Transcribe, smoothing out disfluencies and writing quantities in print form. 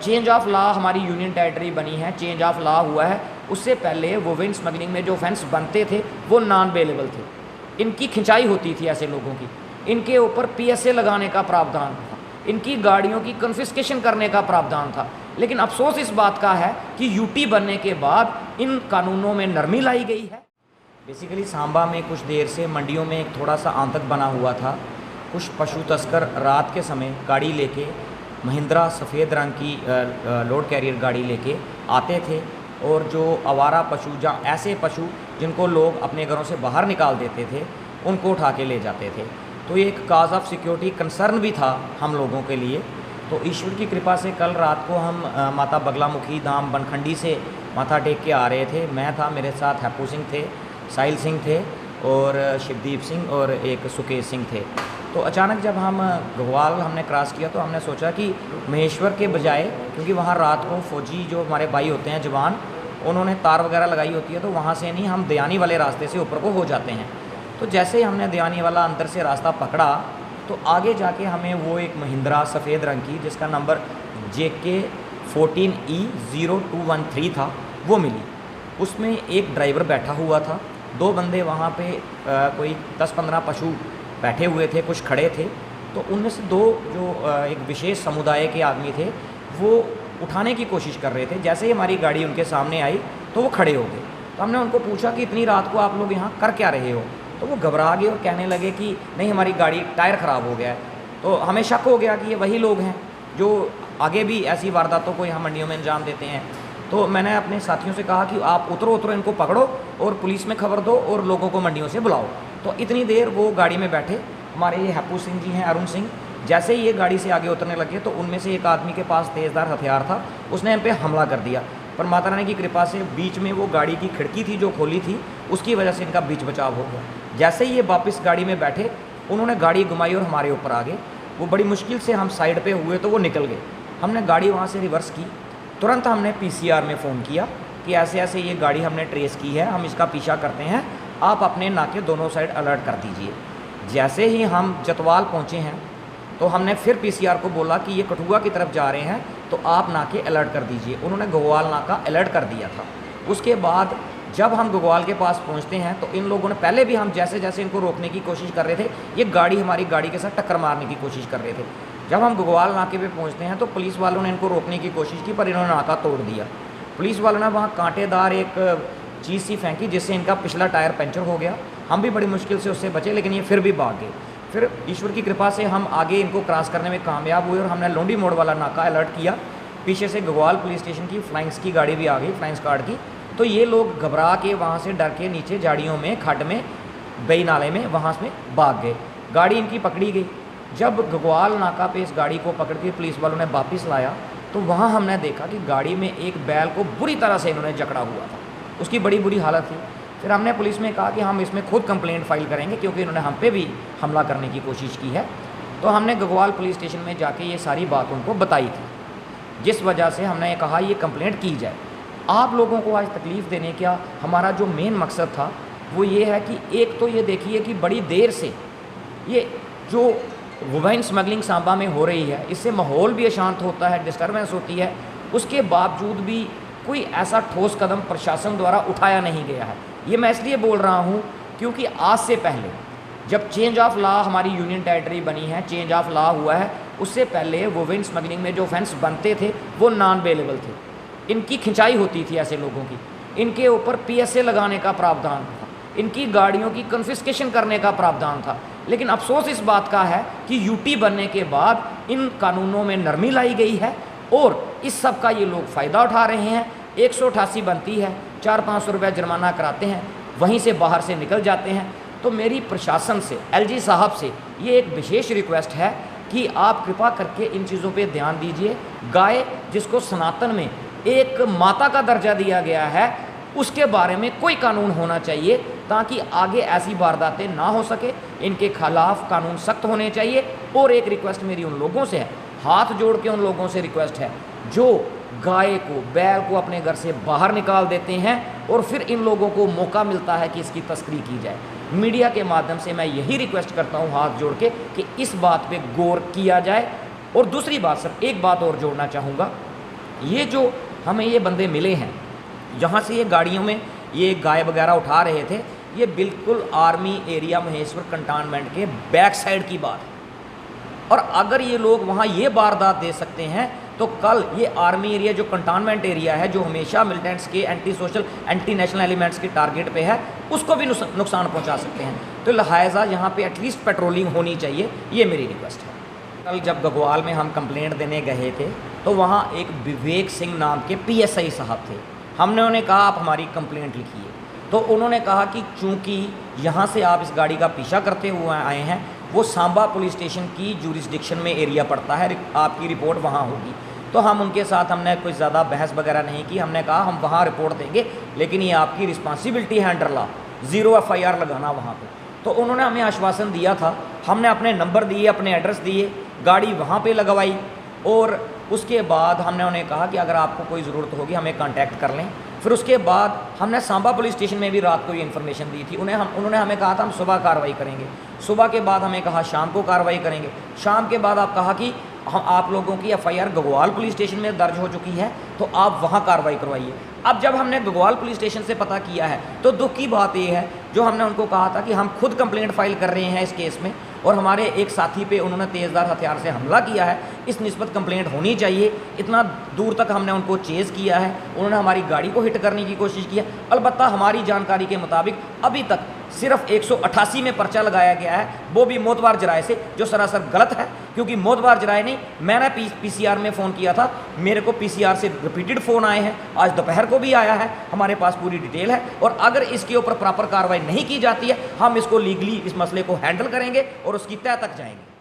Change of law हमारी union territory बनी है, चेंज ऑफ लॉ हुआ है, उससे पहले वुमेन स्मगलिंग में जो ऑफेंस बनते थे वो नॉन बेलेबल थे। इनकी खिंचाई होती थी ऐसे लोगों की, इनके ऊपर PSA लगाने का प्रावधान था, इनकी गाड़ियों की कन्फिस्केशन करने का प्रावधान था। लेकिन अफसोस इस बात का है कि यूटी बनने के बाद इन कानूनों में नरमी लाई गई है। बेसिकली सांबा में कुछ देर से मंडियों में एक थोड़ा सा आतंक बना हुआ था। कुछ पशु तस्कर रात के समय गाड़ी लेके, महिंद्रा सफ़ेद रंग की लोड कैरियर गाड़ी लेके आते थे और जो आवारा पशु, जहाँ ऐसे पशु जिनको लोग अपने घरों से बाहर निकाल देते थे, उनको उठा के ले जाते थे। तो ये एक काज ऑफ सिक्योरिटी कंसर्न भी था हम लोगों के लिए। तो ईश्वर की कृपा से कल रात को हम माता बगलामुखी धाम बनखंडी से माथा टेक के आ रहे थे। मैं था, मेरे साथ हैप्पू सिंह थे, साहिल सिंह थे और शिवदीप सिंह और एक सुकेश सिंह थे। तो अचानक जब हम घगवाल हमने क्रॉस किया तो हमने सोचा कि महेश्वर के बजाय, क्योंकि वहाँ रात को फौजी जो हमारे भाई होते हैं जवान, उन्होंने तार वगैरह लगाई होती है, तो वहाँ से नहीं, हम दयानी वाले रास्ते से ऊपर को हो जाते हैं। तो जैसे ही हमने दयानी वाला अंदर से रास्ता पकड़ा तो आगे जाके हमें वो एक महिंद्रा सफ़ेद रंग की जिसका नंबर JK 14E0213 था वो मिली। उसमें एक ड्राइवर बैठा हुआ था, दो बंदे वहाँ पे कोई 10-15 पशु बैठे हुए थे, कुछ खड़े थे। तो उनमें से दो जो एक विशेष समुदाय के आदमी थे वो उठाने की कोशिश कर रहे थे। जैसे ही हमारी गाड़ी उनके सामने आई तो वो खड़े हो गए। तो हमने उनको पूछा कि इतनी रात को आप लोग यहाँ कर क्या रहे हो? तो वो घबरा गए और कहने लगे कि नहीं, हमारी गाड़ी टायर ख़राब हो गया है। तो हमें शक हो गया कि ये वही लोग हैं जो आगे भी ऐसी वारदातों को यहाँ मंडियों में अंजाम देते हैं। तो मैंने अपने साथियों से कहा कि आप उतरो, इनको पकड़ो और पुलिस में खबर दो और लोगों को मंडियों से बुलाओ। तो इतनी देर वो गाड़ी में बैठे, हमारे ये हैप्पू सिंह जी हैं, अरुण सिंह। जैसे ही ये गाड़ी से आगे उतरने लगे तो उनमें से एक आदमी के पास तेज़धार हथियार था, उसने हम पे हमला कर दिया। पर माता रानी की कृपा से बीच में वो गाड़ी की खिड़की थी जो खोली थी, उसकी वजह से इनका बीच बचाव हो गया। जैसे ही ये वापस गाड़ी में बैठे, उन्होंने गाड़ी घुमाई और हमारे ऊपर आ गए। वो बड़ी मुश्किल से हम साइड पे हुए तो वो निकल गए। हमने गाड़ी वहाँ से रिवर्स की, तुरंत हमने PCR में फ़ोन किया कि ऐसे ऐसे ये गाड़ी हमने ट्रेस की है, हम इसका पीछा करते हैं, आप अपने नाके दोनों साइड अलर्ट कर दीजिए। जैसे ही हम जतवाल पहुँचे हैं तो हमने फिर PCR को बोला कि ये कठुआ की तरफ जा रहे हैं तो आप नाके अलर्ट कर दीजिए। उन्होंने घगवाल नाका अलर्ट कर दिया था। उसके बाद जब हम घगवाल के पास पहुंचते हैं तो इन लोगों ने, पहले भी हम जैसे जैसे इनको रोकने की कोशिश कर रहे थे, ये गाड़ी हमारी गाड़ी के साथ टक्कर मारने की कोशिश कर रहे थे। जब हम घगवाल नाके पे पहुंचते हैं तो पुलिस वालों ने इनको रोकने की कोशिश की, पर इन्होंने नाका तोड़ दिया। पुलिस वालों ने वहाँ कांटेदार एक चीज़ सी फेंकी जिससे इनका पिछला टायर पंचर हो गया। हम भी बड़ी मुश्किल से उससे बचे, लेकिन ये फिर भी भाग गए। फिर ईश्वर की कृपा से हम आगे इनको क्रॉस करने में कामयाब हुए और हमने लोंडी मोड़ वाला नाका अलर्ट किया। पीछे से घगवाल पुलिस स्टेशन की फ्लाइंग्स की गाड़ी भी आ गई, फ्लाइंग्स गार्ड की। तो ये लोग घबरा के वहाँ से डर के नीचे झाड़ियों में, खड्ड में, बई नाले में, वहाँ से भाग गए। गाड़ी इनकी पकड़ी गई। जब घगवाल नाका पे इस गाड़ी को पकड़ के पुलिस वालों ने वापस लाया तो वहाँ हमने देखा कि गाड़ी में एक बैल को बुरी तरह से इन्होंने जकड़ा हुआ था, उसकी बड़ी बुरी हालत थी। फिर हमने पुलिस में कहा कि हम इसमें खुद कंप्लेंट फाइल करेंगे क्योंकि इन्होंने हम पे भी हमला करने की कोशिश की है। तो हमने घगवाल पुलिस स्टेशन में जाके ये सारी बात उनको बताई थी, जिस वजह से हमने कहा ये कंप्लेंट की जाए। आप लोगों को आज तकलीफ़ देने का हमारा जो मेन मकसद था वो ये है कि एक तो ये देखिए कि बड़ी देर से ये जो वुमेन स्मगलिंग सांबा में हो रही है, इससे माहौल भी अशांत होता है, डिस्टर्बेंस होती है। उसके बावजूद भी कोई ऐसा ठोस कदम प्रशासन द्वारा उठाया नहीं गया है। ये मैं इसलिए बोल रहा हूँ क्योंकि आज से पहले जब चेंज ऑफ लॉ हमारी यूनियन टेरिटरी बनी है, चेंज ऑफ लॉ हुआ है, उससे पहले वुमेन स्मगलिंग में जो ऑफेंस बनते थे वो नॉन बेलेबल थे। इनकी खिंचाई होती थी ऐसे लोगों की, इनके ऊपर PSA लगाने का प्रावधान था, इनकी गाड़ियों की कन्फिस्केशन करने का प्रावधान था। लेकिन अफसोस इस बात का है कि यूटी बनने के बाद इन कानूनों में नरमी लाई गई है और इस सब का ये लोग फ़ायदा उठा रहे हैं। 188 बनती है, 400-500 रुपये जुर्माना कराते हैं, वहीं से बाहर से निकल जाते हैं। तो मेरी प्रशासन से, LG साहब से ये एक विशेष रिक्वेस्ट है कि आप कृपा करके इन चीज़ों पे ध्यान दीजिए। गाय जिसको सनातन में एक माता का दर्जा दिया गया है, उसके बारे में कोई कानून होना चाहिए ताकि आगे ऐसी वारदातें ना हो सके। इनके खिलाफ कानून सख्त होने चाहिए। और एक रिक्वेस्ट मेरी उन लोगों से है, हाथ जोड़ के उन लोगों से रिक्वेस्ट है जो गाय को, बैल को अपने घर से बाहर निकाल देते हैं और फिर इन लोगों को मौका मिलता है कि इसकी तस्करी की जाए। मीडिया के माध्यम से मैं यही रिक्वेस्ट करता हूँ हाथ जोड़ के कि इस बात पे गौर किया जाए। और दूसरी बात सर, एक बात और जोड़ना चाहूँगा ये जो हमें ये बंदे मिले हैं, जहाँ से ये गाड़ियों में ये गाय वगैरह उठा रहे थे, ये बिल्कुल आर्मी एरिया महेश्वर कंटोनमेंट के बैक साइड की बात है। और अगर ये लोग वहाँ ये वारदात दे सकते हैं तो कल ये आर्मी एरिया जो कंटोनमेंट एरिया है, जो हमेशा मिलिटेंट्स के anti social anti national elements के टारगेट पे है, उसको भी नुकसान पहुँचा सकते हैं। तो लिहाजा यहाँ पे एटलीस्ट पेट्रोलिंग होनी चाहिए, ये मेरी रिक्वेस्ट है। कल जब गगवाल में हम कंप्लेंट देने गए थे तो वहाँ एक विवेक सिंह नाम के PSI साहब थे। हमने उन्हें कहा आप हमारी कंप्लेंट लिखिए, तो उन्होंने कहा कि चूँकि यहाँ से आप इस गाड़ी का पीछा करते हुए आए हैं, वो सांबा पुलिस स्टेशन की जुरिस्डिक्शन में एरिया पड़ता है, आपकी रिपोर्ट वहाँ होगी। तो हम उनके साथ हमने कोई ज़्यादा बहस वगैरह नहीं की, हमने कहा हम वहाँ रिपोर्ट देंगे, लेकिन ये आपकी रिस्पॉन्सिबिलिटी है अंडर लॉ, 0 FIR लगाना वहाँ पे। तो उन्होंने हमें आश्वासन दिया था, हमने अपने नंबर दिए, अपने एड्रेस दिए, गाड़ी वहाँ पे लगवाई, और उसके बाद हमने उन्हें कहा कि अगर आपको कोई ज़रूरत होगी हमें कांटेक्ट कर लें। फिर उसके बाद हमने सांबा पुलिस स्टेशन में भी रात को ये इन्फॉर्मेशन दी थी, उन्होंने हमें कहा था हम सुबह कार्रवाई करेंगे, सुबह के बाद हमें कहा शाम को कार्रवाई करेंगे, शाम के बाद आप कहा कि हम आप लोगों की FIR गगवाल पुलिस स्टेशन में दर्ज हो चुकी है, तो आप वहाँ कार्रवाई करवाइए। अब जब हमने गगवाल पुलिस स्टेशन से पता किया है तो दुख की बात ये है, जो हमने उनको कहा था कि हम खुद कंप्लेंट फाइल कर रहे हैं इस केस में, और हमारे एक साथी पे उन्होंने तेज़धार हथियार से हमला किया है, इस निस्बत कंप्लेंट होनी चाहिए। इतना दूर तक हमने उनको चेज़ किया है, उन्होंने हमारी गाड़ी को हिट करने की कोशिश की है। अलबत्ता हमारी जानकारी के मुताबिक अभी तक सिर्फ 188 में पर्चा लगाया गया है, वो भी मोतबार जराए से, जो सरासर गलत है, क्योंकि मोतबार जराए नहीं, मैंने PCR में फ़ोन किया था, मेरे को PCR से रिपीटेड फ़ोन आए हैं, आज दोपहर को भी आया है, हमारे पास पूरी डिटेल है। और अगर इसके ऊपर प्रॉपर कार्रवाई नहीं की जाती है, हम इसको लीगली इस मसले को हैंडल करेंगे और उसकी तह तक जाएंगे।